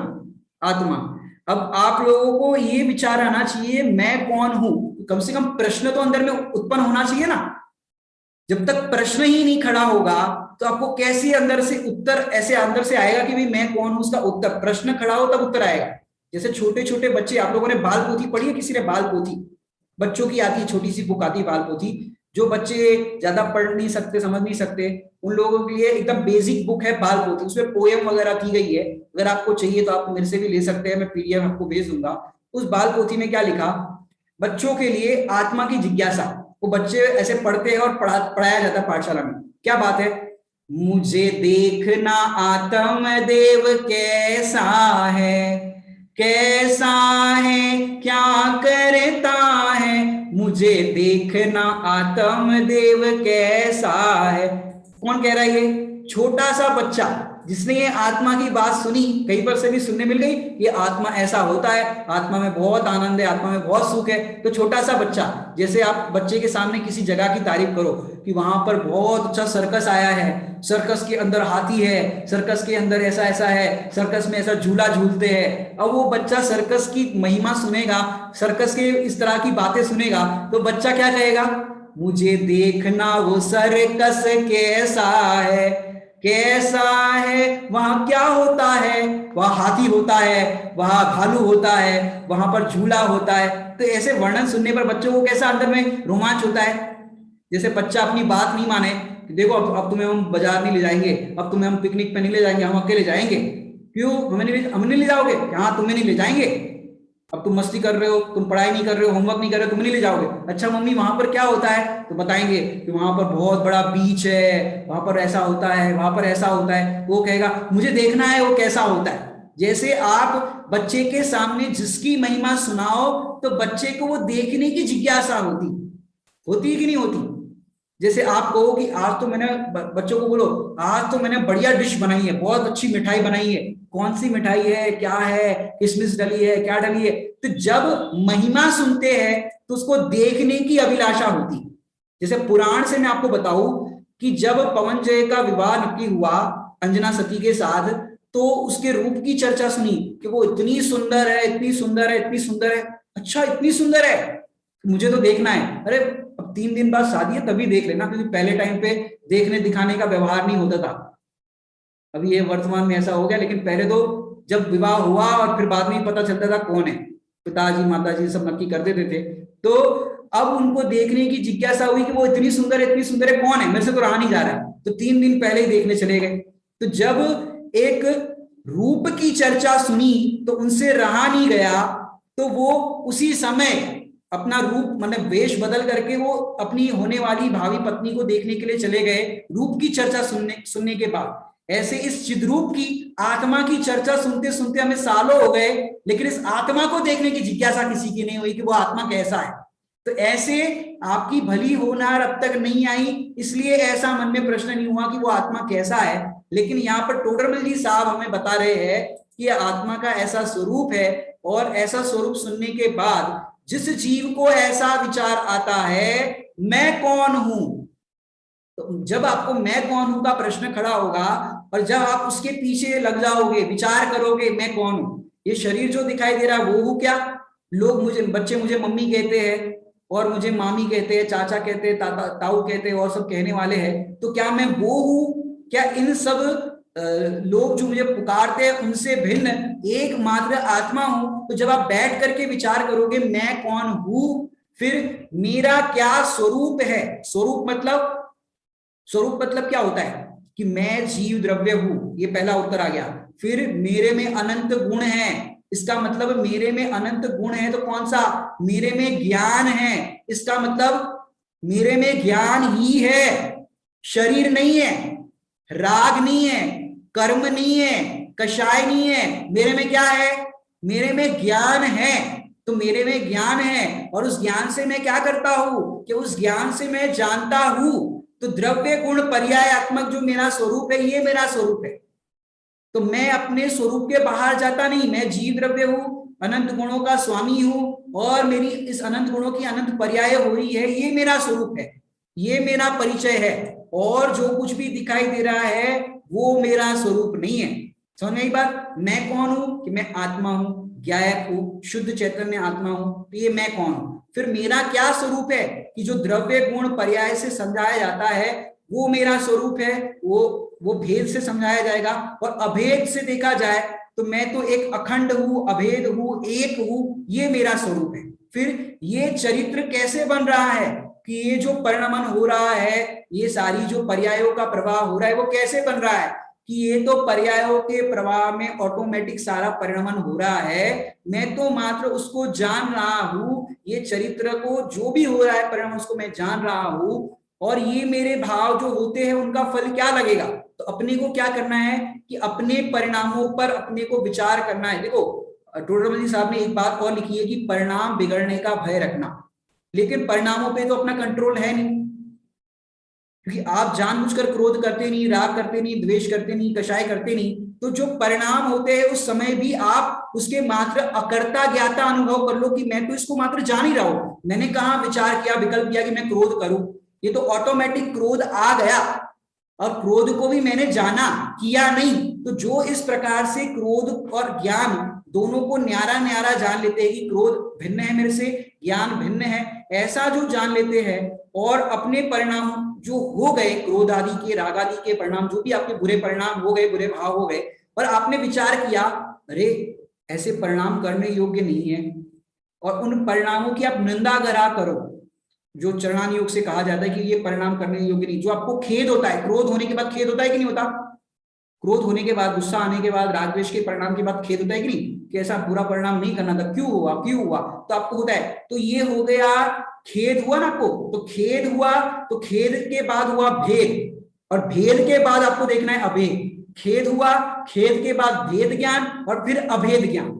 आत्मा। अब आप लोगों को ये विचार आना चाहिए मैं कौन हूं, कम से कम प्रश्न तो अंदर में उत्पन्न होना चाहिए ना। जब तक प्रश्न ही नहीं खड़ा होगा तो आपको कैसे अंदर से उत्तर ऐसे अंदर से आएगा कि भाई मैं कौन हूं, उसका उत्तर प्रश्न खड़ा हो तब उत्तर आएगा। जैसे छोटे छोटे बच्चे, आप लोगों ने बाल पोथी पढ़ी है? किसी ने बाल पोथी? बच्चों की आती है, छोटी सी बुक आती है बाल पोथी। जो बच्चे ज्यादा पढ़ नहीं सकते, समझ नहीं सकते, उन लोगों के लिए एकदम बेसिक बुक है बाल पोथी। उसमें पोयम वगैरह की गई है। अगर आपको चाहिए तो आप मेरे से भी ले सकते हैं, मैं पीडीएफ आपको भेज दूंगा। उस बाल पोथी में क्या लिखा, बच्चों के लिए आत्मा की जिज्ञासा। वो बच्चे ऐसे पढ़ते हैं और पढ़ाया जाता है पाठशाला में। क्या बात है, मुझे देखना आत्म देव कैसा है, कैसा है क्या करता है, मुझे देखना आत्म देव कैसा है। कौन कह रहा है? ये छोटा सा बच्चा जिसने ये आत्मा की बात सुनी, कहीं पर से भी सुनने मिल गई, ये आत्मा ऐसा होता है, आत्मा में बहुत आनंद है, आत्मा में बहुत सुख है। तो छोटा सा बच्चा, जैसे आप बच्चे के सामने किसी जगह की तारीफ करो कि वहां पर बहुत अच्छा सर्कस आया है, सर्कस के अंदर हाथी है, सर्कस के अंदर ऐसा ऐसा है, सर्कस में ऐसा झूला झूलते हैं। अब वो बच्चा सर्कस की महिमा सुनेगा, सर्कस के इस तरह की बातें सुनेगा, तो बच्चा क्या कहेगा, मुझे देखना वो सर्कस कैसा है, कैसा है, वहां क्या होता है, वहां हाथी होता है, वहां भालू होता है, वहां पर झूला होता है। तो ऐसे वर्णन सुनने पर बच्चों को कैसा अंदर में रोमांच होता है। जैसे बच्चा अपनी बात नहीं माने, देखो अब तुम्हें हम बाजार नहीं ले जाएंगे, अब तुम्हें हम पिकनिक पे नहीं ले जाएंगे, हम अकेले जाएंगे। क्यों? हमें नहीं ले जाओगे? हाँ तुम्हें नहीं ले जाएंगे, अब तुम मस्ती कर रहे हो, तुम पढ़ाई नहीं कर रहे हो, होमवर्क नहीं कर रहे हो, तुम नहीं ले जाओगे। अच्छा मम्मी वहां पर क्या होता है? तो बताएंगे कि वहां पर बहुत बड़ा बीच है, वहां पर ऐसा होता है, वहां पर ऐसा होता है। वो कहेगा मुझे देखना है वो कैसा होता है। जैसे आप बच्चे के सामने जिसकी महिमा सुनाओ तो बच्चे को वो देखने की जिज्ञासा होती है कि नहीं होती? जैसे आप कहो कि आज तो मैंने, बच्चों को बोलो आज तो मैंने बढ़िया डिश बनाई है, बहुत अच्छी मिठाई बनाई है, कौन सी मिठाई है, क्या है, किशमिश डली है, क्या डली है। तो जब महिमा सुनते हैं तो उसको देखने की अभिलाषा होती। जैसे पुराण से मैं आपको बताऊं कि जब पवन जय का विवाह नक्की हुआ अंजना सती के साथ, तो उसके रूप की चर्चा सुनी कि वो इतनी सुंदर है, इतनी सुंदर है, इतनी सुंदर है। अच्छा इतनी सुंदर है, मुझे तो देखना है। अरे अब 3 दिन बाद शादी है तभी देख लेना, क्योंकि पहले टाइम पे देखने दिखाने का व्यवहार नहीं होता था। अभी ये वर्तमान में ऐसा हो गया, लेकिन पहले तो जब विवाह हुआ और फिर बाद में पता चलता था कौन है, पिताजी माताजी सब नक्की कर देते थे। तो अब उनको देखने की जिज्ञासा हुई कि वो इतनी सुंदर है, इतनी सुंदर है, कौन है, मेरे से तो रहा नहीं जा रहा है। तो 3 दिन पहले ही देखने चले गए। तो जब एक रूप की चर्चा सुनी तो उनसे रहा नहीं गया, तो वो उसी समय अपना रूप मतलब वेश बदल करके वो अपनी होने वाली भावी पत्नी को देखने के लिए चले गए, रूप की चर्चा सुनने के बाद। ऐसे इस चिद्रूप की आत्मा की चर्चा सुनते सुनते हमें सालों हो गए, लेकिन इस आत्मा को देखने की जिज्ञासा किसी की नहीं हुई कि वो आत्मा कैसा है। तो ऐसे आपकी भली होनार अब तक नहीं आई, इसलिए ऐसा मन में प्रश्न नहीं हुआ कि वो आत्मा कैसा है। लेकिन यहाँ पर टोडरमल जी साहब हमें बता रहे हैं कि आत्मा का ऐसा स्वरूप है, और ऐसा स्वरूप सुनने के बाद जिस जीव को ऐसा विचार आता है मैं कौन हूं, तो जब आपको मैं कौन हूं का प्रश्न खड़ा होगा और जब आप उसके पीछे लग जाओगे, विचार करोगे मैं कौन हूं, ये शरीर जो दिखाई दे रहा है वो हूं क्या? लोग मुझे, बच्चे मुझे मम्मी कहते हैं, और मुझे मामी कहते हैं, चाचा कहते हैं, ताऊ कहते हैं, और सब कहने वाले हैं। तो क्या मैं वो हूं? क्या इन सब लोग जो मुझे पुकारते हैं उनसे भिन्न एकमात्र आत्मा हूं? तो जब आप बैठ करके विचार करोगे मैं कौन हूं, फिर मेरा क्या स्वरूप है। स्वरूप मतलब क्या होता है कि मैं जीव द्रव्य हूं, ये पहला उत्तर आ गया। फिर मेरे में अनंत गुण है, इसका मतलब मेरे में अनंत गुण है तो कौन सा? मेरे में ज्ञान है, इसका मतलब मेरे में ज्ञान ही है, शरीर नहीं है, राग नहीं है, कर्म नहीं है, कषाय नहीं है, मेरे में क्या है? मेरे में ज्ञान है। तो मेरे में ज्ञान है और उस ज्ञान से मैं क्या करता हूं कि उस ज्ञान से मैं जानता हूं। तो द्रव्य गुण पर्यायात्मक जो मेरा स्वरूप है ये मेरा स्वरूप है। तो मैं अपने स्वरूप के बाहर जाता नहीं, मैं जीव द्रव्य हूँ, अनंत गुणों का स्वामी हूँ और मेरी इस अनंत गुणों की अनंत पर्याय हो रही है, ये मेरा स्वरूप है, ये मेरा परिचय है। और जो कुछ भी दिखाई दे रहा है वो मेरा स्वरूप नहीं है। समझ में आई बात? मैं कौन हूं? कि मैं आत्मा हूं, ज्ञायक हूं, शुद्ध चैतन्य आत्मा हूं। तो ये मैं कौन हूं? फिर मेरा क्या स्वरूप है? कि जो द्रव्य गुण पर्याय से समझाया जाता है वो मेरा स्वरूप है, वो भेद से समझाया जाएगा। और अभेद से देखा जाए तो मैं तो एक अखंड हूं, अभेद हूं, एक हूं, ये मेरा स्वरूप है। फिर ये चरित्र कैसे बन रहा है? कि ये जो परिणमन हो रहा है, ये सारी जो पर्यायों का प्रवाह हो रहा है, वो कैसे बन रहा है? कि ये तो पर्यायों के प्रवाह में ऑटोमेटिक सारा परिणमन हो रहा है, मैं तो मात्र उसको जान रहा हूं, ये चरित्र को जो भी हो रहा है परिणमन उसको मैं जान रहा हूं। और ये मेरे भाव जो होते हैं उनका फल क्या लगेगा? तो अपने को क्या करना है कि अपने परिणामों पर अपने को विचार करना है। देखो टोडरमल जी साहब ने एक बात और लिखी है कि परिणाम बिगड़ने का भय रखना, लेकिन परिणामों पे तो अपना कंट्रोल है नहीं, क्योंकि आप जानबूझकर क्रोध करते नहीं, राग करते नहीं, द्वेष करते नहीं, कषाय करते नहीं। तो जो परिणाम होते हैं उस समय भी आप उसके मात्र अकर्ता ज्ञाता अनुभव कर लो कि मैं तो इसको मात्र जान ही रहा हूं। मैंने कहा विचार किया, विकल्प किया कि मैं क्रोध करूं, ये तो ऑटोमेटिक क्रोध आ गया और क्रोध को भी मैंने जाना, किया नहीं। तो जो इस प्रकार से क्रोध और ज्ञान दोनों को न्यारा न्यारा जान लेते हैं कि क्रोध भिन्न है मेरे से, ज्ञान भिन्न है, ऐसा जो जान लेते हैं और अपने परिणाम जो हो गए, क्रोध आदि के, राग आदि के परिणाम, जो भी आपके बुरे परिणाम हो गए, बुरे भाव हो गए, और आपने विचार किया अरे ऐसे परिणाम करने योग्य नहीं है, और उन परिणामों की आप निंदा करा करो, जो चरणान योग से कहा जाता है कि ये परिणाम करने योग्य नहीं। जो आपको खेद होता है, क्रोध होने के बाद खेद होता है कि नहीं होता? क्रोध होने के बाद, गुस्सा आने के बाद, राग द्वेष के परिणाम के बाद खेद होता है कि नहीं, कि ऐसा बुरा परिणाम नहीं करना था, क्यों हुआ, क्यों हुआ, तो आपको होता है। तो ये हो गया खेद हुआ ना आपको, तो खेद हुआ, तो खेद के बाद हुआ भेद, और भेद के बाद आपको देखना है अभेद। खेद हुआ, खेद के बाद भेद ज्ञान, और फिर अभेद ज्ञान।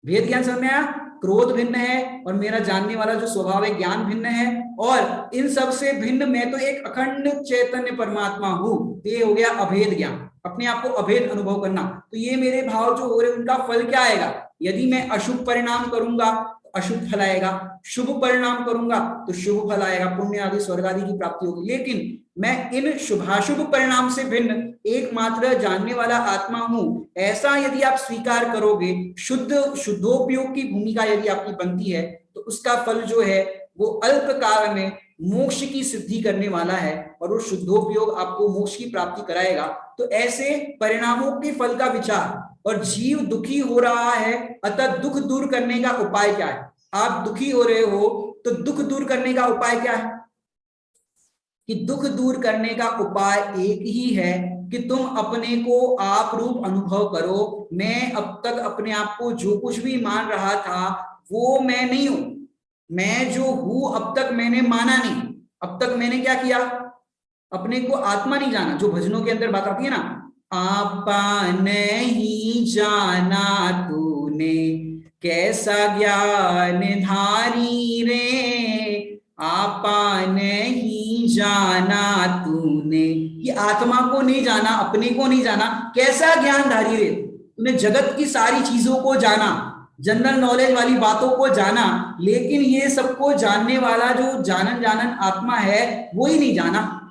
भेद ज्ञान समझ में आया? क्रोध भिन्न है और मेरा जानने वाला जो स्वभाव है ज्ञान भिन्न है, और इन सब से भिन्न मैं तो एक अखंड चैतन्य परमात्मा हूं। ये हो गया अभेद ज्ञान, अपने आप को अभेद अनुभव करना। तो ये मेरे भाव जो हो रहे उनका फल क्या आएगा? यदि मैं अशुभ परिणाम करूंगा तो अशुभ फल आएगा, शुभ परिणाम करूंगा तो शुभ फल आएगा, पुण्य आदि स्वर्ग आदि की प्राप्ति होगी। लेकिन मैं इन शुभाशुभ परिणाम से भिन्न एकमात्र जानने वाला आत्मा हूं, ऐसा यदि आप स्वीकार करोगे, शुद्धोपयोग की भूमिका यदि आपकी बनती है, तो उसका फल जो है वो अल्प काल में मोक्ष की सिद्धि करने वाला है, और वो शुद्धोपयोग आपको मोक्ष की प्राप्ति कराएगा। तो ऐसे परिणामों के फल का विचार, और जीव दुखी हो रहा है, अतः दुख दूर करने का उपाय क्या है? आप दुखी हो रहे हो तो दुख दूर करने का उपाय क्या है? कि दुख दूर करने का उपाय एक ही है कि तुम अपने को आप रूप अनुभव करो। मैं अब तक अपने आप को जो कुछ भी मान रहा था वो मैं नहीं हूं, मैं जो हूं अब तक मैंने माना नहीं। अब तक मैंने क्या किया? अपने को आत्मा नहीं जाना। जो भजनों के अंदर बात आती है ना, आपा नहीं जाना तूने कैसा ज्ञान धारी रे, आपा नहीं जाना तूने, ये आत्मा को नहीं जाना, अपने को नहीं जाना, कैसा ज्ञान धारी रे, तूने जगत की सारी चीजों को जाना, जनरल नॉलेज वाली बातों को जाना, लेकिन ये सबको जानने वाला जो जानन जानन आत्मा है वो ही नहीं जाना।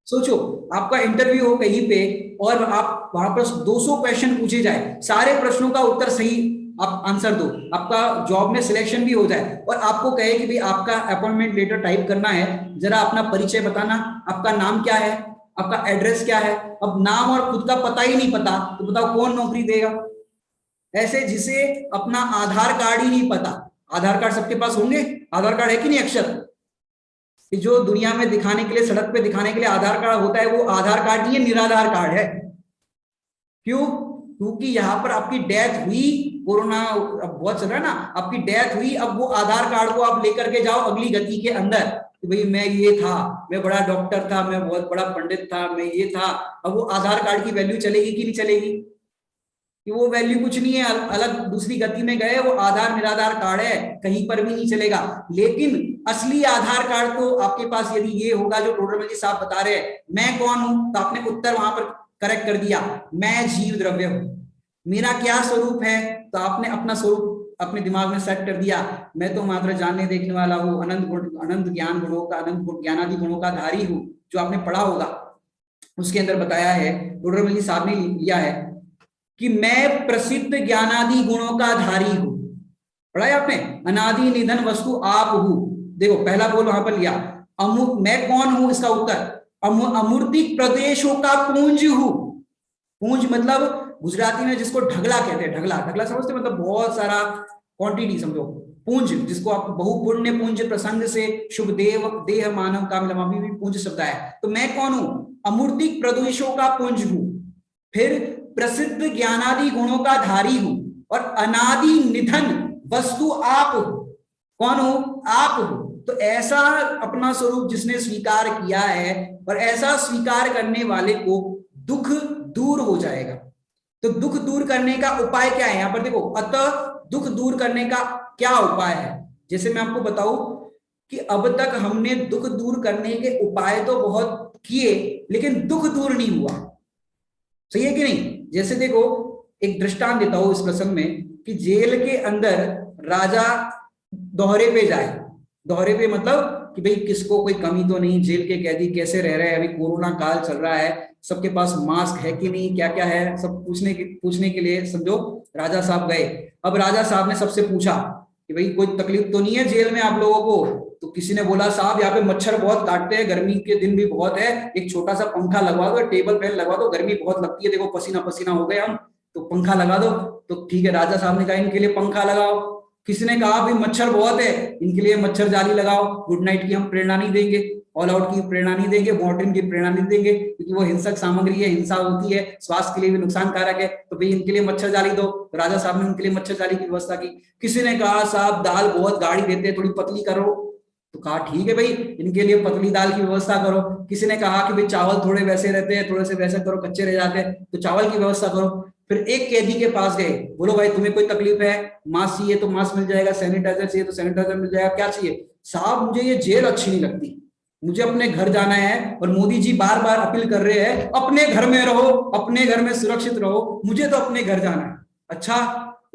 सोचो आपका इंटरव्यू हो कहीं पे और आप वहां पर 200 क्वेश्चन पूछे जाए, सारे प्रश्नों का उत्तर सही आप आंसर दो, आपका जॉब में सिलेक्शन भी हो जाए, और आपको कहे कि भाई आपका अपॉइंटमेंट लेटर टाइप करना है, जरा अपना परिचय बताना, आपका नाम क्या है, आपका एड्रेस क्या है। अब नाम और खुद का पता ही नहीं पता तो बताओ कौन नौकरी देगा? ऐसे जिसे अपना आधार कार्ड ही नहीं पता, आधार कार्ड सबके पास होंगे, आधार कार्ड है कि नहीं अक्षर, जो दुनिया में दिखाने के लिए, सड़क पे दिखाने के लिए आधार कार्ड होता है, वो आधार कार्ड नहीं है, निराधार कार्ड है। क्यों? क्योंकि यहाँ पर आपकी डेथ हुई, कोरोना अब बहुत चल रहा है ना, आपकी डेथ हुई, अब वो आधार कार्ड को आप लेकर के जाओ अगली गति के अंदर कि भाई मैं ये था, मैं बड़ा डॉक्टर था, मैं बहुत बड़ा पंडित था, मैं ये था। अब वो आधार कार्ड की वैल्यू चलेगी कि नहीं चलेगी? कि वो वैल्यू कुछ नहीं है, अलग दूसरी गति में गए, वो आधार निराधार कार्ड है, कहीं पर भी नहीं चलेगा। लेकिन असली आधार कार्ड तो आपके पास यदि ये होगा जो टोडरमल जी साहब बता रहे हैं, मैं कौन हूं, तो आपने उत्तर वहां पर करेक्ट कर दिया, मैं जीव द्रव्य हूं, मेरा क्या स्वरूप है, तो आपने अपना स्वरूप अपने दिमाग में सेट कर दिया, मैं तो मात्र जानने देखने वाला हूं, अनंत गुण, अनंत ज्ञान गुणों का, अनंत ज्ञानादि गुणों का धारी हूं। जो आपने पढ़ा होगा उसके अंदर बताया है, डॉक्टर साहब ने लिया है कि मैं प्रसिद्ध ज्ञानादि गुणों का धारी हूं। पढ़ा है आपने, अनादि निधन वस्तु आप हूं। देखो पहला बोल वहां पर लिया, मैं कौन हूं, इसका उत्तर अमूर्तिक प्रदेशों का पुंज हूं। पुंज मतलब गुजराती में जिसको ढगला कहते हैं, ढगला, ढगला समझते, मतलब बहुत सारा क्वांटिटी समझो, पुंज जिसको आप बहुपुण्य पुंज प्रसंग से शुभ देव देह मानव का मिलमा भी पुंज शब्द है। तो मैं कौन हूं, अमूर्तिक प्रदेशों का पुंज हूं, फिर प्रसिद्ध ज्ञानादि गुणों का धारी हूं, और अनादि निधन वस्तु आप हो। कौन हो, आप हो। तो ऐसा अपना स्वरूप जिसने स्वीकार किया है, और ऐसा स्वीकार करने वाले को दुख दूर हो जाएगा। तो दुख दूर करने का उपाय क्या है, यहां पर देखो, अतः दुख दूर करने का क्या उपाय है। जैसे मैं आपको बताऊं कि अब तक हमने दुख दूर करने के उपाय तो बहुत किए, लेकिन दुख दूर नहीं हुआ, सही है कि नहीं। जैसे देखो एक दृष्टांत देता हूं इस प्रसंग में, कि जेल के अंदर राजा दोहरे पे जाए, दोहरे पे मतलब कि भाई किसको कोई कमी तो नहीं, जेल के कैदी कैसे रह रहे हैं, अभी कोरोना काल चल रहा है, सबके पास मास्क है कि नहीं, क्या क्या है, सब पूछने के लिए समझो राजा साहब गए। अब राजा साहब ने सबसे पूछा कि भाई कोई तकलीफ तो नहीं है जेल में आप लोगों को। तो किसी ने बोला साहब यहाँ पे मच्छर बहुत काटते हैं, गर्मी के दिन भी बहुत है, एक छोटा सा पंखा लगवा दो, टेबल फैन लगवा दो, गर्मी बहुत लगती है, देखो पसीना पसीना हो गए हम, तो पंखा लगा दो। तो ठीक है, राजा साहब ने कहा इनके लिए पंखा लगाओ। किसी ने कहा भाई मच्छर बहुत है, इनके लिए मच्छर जाली लगाओ। गुड नाइट की हम प्रेरणा नहीं देंगे, ऑल आउट की प्रेरणा नहीं देंगे, मॉर्टिन की प्रेरणा नहीं देंगे, क्योंकि वो हिंसक सामग्री है, हिंसा होती है, स्वास्थ्य के लिए भी नुकसानकारक है, तो भाई इनके लिए मच्छर जाली दो। तो राजा साहब ने उनके लिए मच्छर जाली की व्यवस्था की। किसी ने कहा साहब दाल बहुत गाढ़ी देते हैं, थोड़ी पतली करो। तो कहा ठीक है भाई, इनके लिए पतली दाल की व्यवस्था करो। किसी ने कहा कि भाई चावल थोड़े वैसे रहते हैं, थोड़े से वैसे करो, कच्चे रह जाते हैं, तो चावल की व्यवस्था करो। फिर एक कैदी के पास गए, बोलो भाई तुम्हें कोई तकलीफ है, मास्क चाहिए तो मास्क मिल जाएगा, सैनिटाइजर चाहिए तो सैनिटाइजर मिल जाएगा, क्या चाहिए। साहब मुझे ये जेल अच्छी नहीं लगती, मुझे अपने घर जाना है, और मोदी जी बार बार अपील कर रहे हैं अपने घर में रहो, अपने घर में सुरक्षित रहो, मुझे तो अपने घर जाना है। अच्छा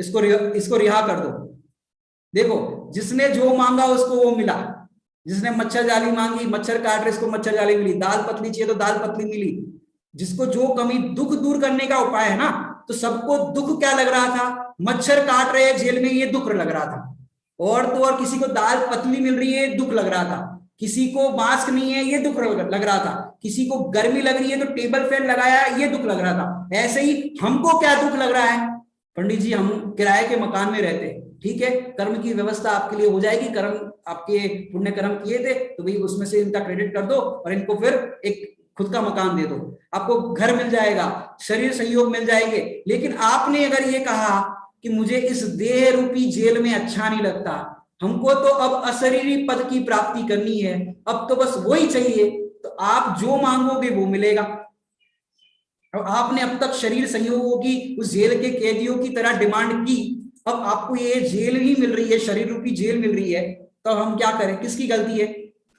इसको रिहा कर दो। देखो जिसने जो मांगा उसको वो मिला, जिसने मच्छर जाली मांगी, मच्छर काट रहे, इसको मच्छर जाली मिली, दाल पतली चाहिए तो दाल पतली मिली। जिसको जो कमी, दुख दूर करने का उपाय है ना, तो सबको दुख क्या लग रहा था, मच्छर काट रहे हैं जेल में, ये दुख लग रहा था। और तो और किसी को दाल पतली मिल रही है, दुख लग रहा था। किसी को मास्क नहीं है, ये दुख लग रहा था। किसी को गर्मी लग रही है तो टेबल फैन लगाया, ये दुख लग रहा था। ऐसे ही हमको क्या दुख लग रहा है, पंडित जी हम किराए के मकान में रहते हैं, ठीक है, कर्म की व्यवस्था आपके लिए हो जाएगी, कर्म आपके पुण्य कर्म किए थे तो भाई उसमें से इनका क्रेडिट कर दो, और इनको फिर एक खुद का मकान दे दो, आपको घर मिल जाएगा, शरीर संयोग मिल जाएंगे। लेकिन आपने अगर ये कहा कि मुझे इस देह रूपी जेल में अच्छा नहीं लगता, हमको तो अब अशरीरी पद की प्राप्ति करनी है, अब तो बस वही चाहिए, तो आप जो मांगोगे वो मिलेगा। और आपने अब तक शरीर संयोगों की उस जेल के कैदियों की तरह डिमांड की, अब आपको ये जेल ही मिल रही है, शरीर रूपी जेल मिल रही है, तो हम क्या करें, किसकी गलती है,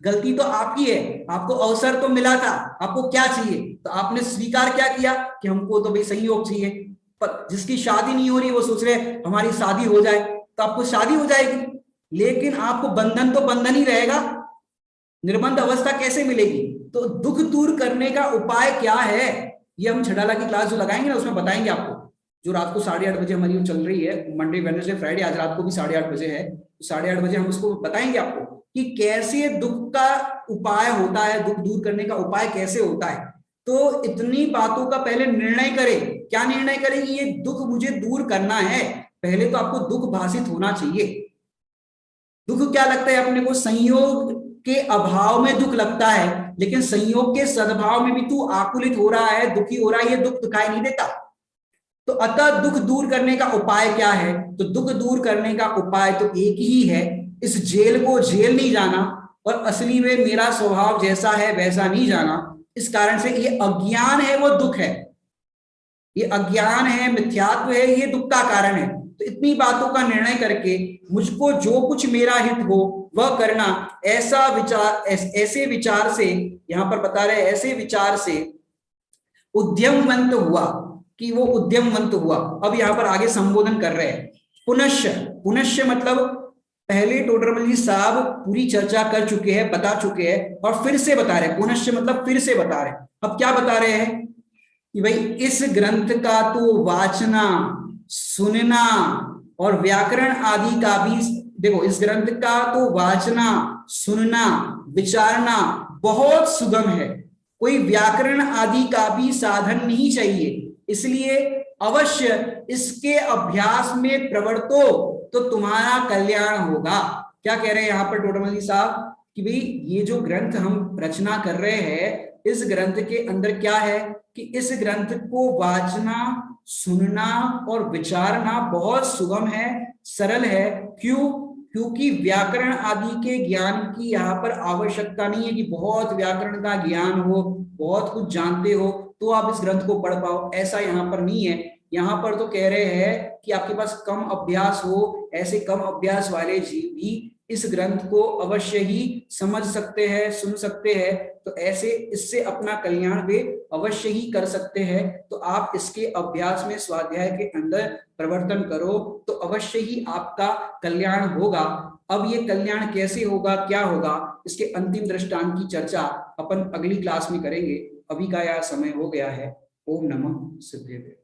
गलती तो आपकी है। आपको अवसर तो मिला था, आपको क्या चाहिए, तो आपने स्वीकार क्या किया कि हमको तो भाई संयोग चाहिए। पर जिसकी शादी नहीं हो रही वो सोच रहे हमारी शादी हो जाए, तो आपको शादी हो जाएगी, लेकिन आपको बंधन तो बंधन ही रहेगा, निर्बंध अवस्था कैसे मिलेगी। तो दुख दूर करने का उपाय क्या है, ये हम छठाला की क्लास जो लगाएंगे ना उसमें बताएंगे आपको, जो रात को 8:30 बजे हमारी चल रही है, मंडे वेडनेसडे फ्राइडे, आज रात को भी 8:30 बजे है, तो 8:30 बजे हम उसको बताएंगे आपको कि कैसे दुख का उपाय होता है, दुख दूर करने का उपाय कैसे होता है। तो इतनी बातों का पहले निर्णय करें, क्या निर्णय करें कि ये दुख मुझे दूर करना है, पहले तो आपको दुख भाषित होना चाहिए। दुख क्या लगता है अपने को, संयोग के अभाव में दुख लगता है, लेकिन संयोग के सद्भाव में भी तू आकुलित हो रहा है, दुखी हो रहा है, ये दुख दिखाई नहीं देता। तो अतः दुख दूर करने का उपाय क्या है, तो दुख दूर करने का उपाय तो एक ही है, इस जेल को जेल नहीं जाना, और असली में मेरा स्वभाव जैसा है वैसा नहीं जाना। इस कारण से ये अज्ञान है, वो दुख है, ये अज्ञान है, मिथ्यात्व है, ये दुख का कारण है। तो इतनी बातों का निर्णय करके मुझको जो कुछ मेरा हित हो वह करना, ऐसा विचार, ऐसे विचार से, यहां पर बता रहे ऐसे विचार से उद्यमवंत हुआ, कि वो उद्यमवंत हुआ। अब यहाँ पर आगे संबोधन कर रहे हैं। पुनश्च, पुनश्च मतलब पहले टोडरमल जी साहब पूरी चर्चा कर चुके हैं, बता चुके हैं, और फिर से बता रहे हैं। पुनश्च मतलब फिर से बता रहे हैं। अब क्या बता रहे हैं कि भाई इस ग्रंथ का तो वाचना, सुनना और व्याकरण आदि का भी, देखो इस ग्रंथ का तो वाचना, सुनना, विचारना बहुत सुगम है, कोई व्याकरण आदि का भी साधन नहीं चाहिए, इसलिए अवश्य इसके अभ्यास में प्रवर्तो तो तुम्हारा कल्याण होगा। क्या कह रहे हैं यहाँ पर टोडरमल साहब कि भाई ये जो ग्रंथ हम रचना कर रहे हैं, इस ग्रंथ के अंदर क्या है कि इस ग्रंथ को वाचना, सुनना और विचारना बहुत सुगम है, सरल है। क्यों? क्योंकि व्याकरण आदि के ज्ञान की यहाँ पर आवश्यकता नहीं है कि बहुत व्याकरण का ज्ञान हो, बहुत कुछ जानते हो तो आप इस ग्रंथ को पढ़ पाओ, ऐसा यहाँ पर नहीं है। यहाँ पर तो कह रहे हैं कि आपके पास कम अभ्यास हो, ऐसे कम अभ्यास वाले जीव भी इस ग्रंथ को अवश्य ही समझ सकते हैं, सुन सकते हैं, तो ऐसे इससे अपना कल्याण वे अवश्य ही कर सकते हैं। तो आप इसके अभ्यास में, स्वाध्याय के अंदर प्रवर्तन करो तो अवश्य ही आपका कल्याण होगा। अब ये कल्याण कैसे होगा, क्या होगा, इसके अंतिम दृष्टांत की चर्चा अपन अगली क्लास में करेंगे। अभी का यह समय हो गया है। ओम नमः सिद्धेश्वराय।